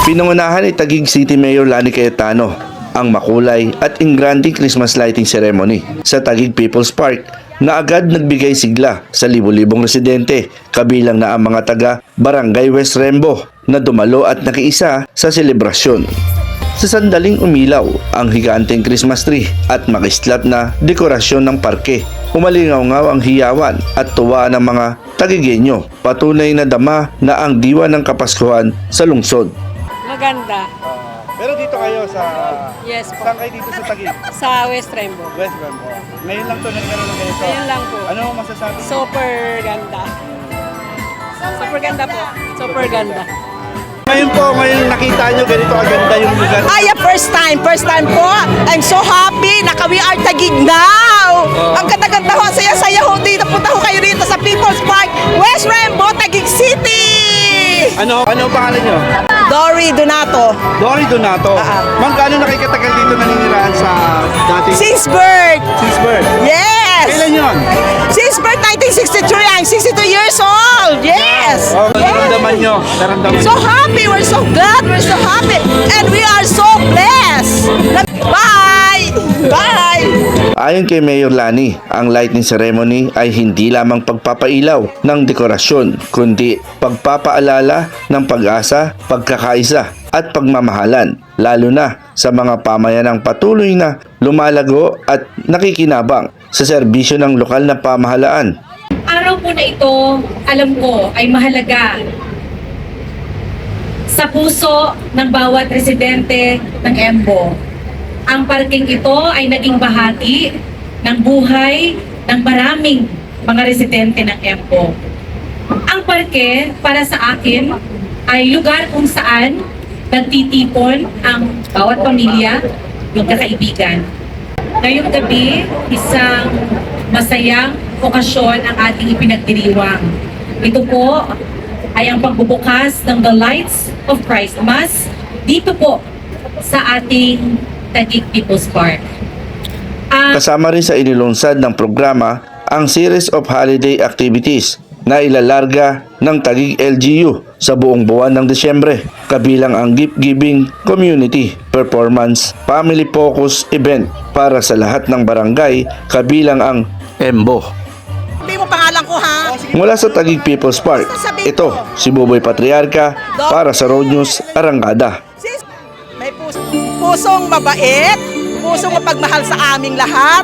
Pinangunahan ni Taguig City Mayor Lani Cayetano ang makulay at ingranding Christmas lighting ceremony sa Taguig People's Park na agad nagbigay sigla sa libo-libong residente, kabilang na ang mga taga Barangay West Rembo na dumalo at nakiisa sa selebrasyon. Sa sandaling umilaw ang higanteng Christmas tree at makislat na dekorasyon ng parke, umalingaw-ngaw ang hiyawan at tuwa ng mga Taguigenyo, patunay na dama na ang diwa ng Kapaskuhan sa lungsod. Maganda. Pero dito kayo sa... Yes po. Saan kayo dito sa Taguig? Sa West Rembo. West Rembo. Ngayon lang to nagkaroon ng ganito. Ngayon lang po. Ano ang masasabi? Super ganda. Super ganda po. Super ganda. Ngayon nakita nyo ganito kaganda yung lugar. Ay, first time po. I'm so happy na we are Taguig now. Ang ganda-ganda ho, saya-saya ho dito. Punta ho kayo dito sa People's Park, West Rembo, Taguig City. Ano pangalan nyo? Dory Donato. Dory Donato. Ma'am, gaano na kayo katagal dito naninirahan sa dating... Since birth. Since birth? Yes. Kailan yun? Since birth, 1963. I'm 62 years old. Yes. Naramdaman nyo? Naramdaman So happy. We're so glad. We're so happy. And we are so blessed. Bye. Bye. Ayon kay Mayor Lani, ang lighting ceremony ay hindi lamang pagpapailaw ng dekorasyon, kundi pagpapaalala ng pag-asa, pagkakaisa at pagmamahalan, lalo na sa mga pamayanang patuloy na lumalago at nakikinabang sa serbisyo ng lokal na pamahalaan. Araw po na ito, alam ko, ay mahalaga sa puso ng bawat residente ng Embo. Ang parking ito ay naging bahagi ng buhay ng maraming mga residente ng Embo. Ang parke para sa akin ay lugar kung saan nagtitipon ang bawat pamilya, magkakaibigan. Ngayong gabi, isang masayang okasyon ang ating ipinagdiriwang. Ito po ay ang pagbubukas ng The Lights of Christmas dito po sa ating Taguig People's Park. Kasama rin sa inilunsad ng programa ang series of holiday activities na ilalarga ng Taguig LGU sa buong buwan ng Desyembre, kabilang ang gift-giving community performance family focus event para sa lahat ng barangay, kabilang ang Embo. Sabi mo pangalan ko ha. Mula sa Taguig People's Park, ito si Buboy Patriarca para sa Road News Arangada. May pusong mabait, pusong mapagmahal sa aming lahat.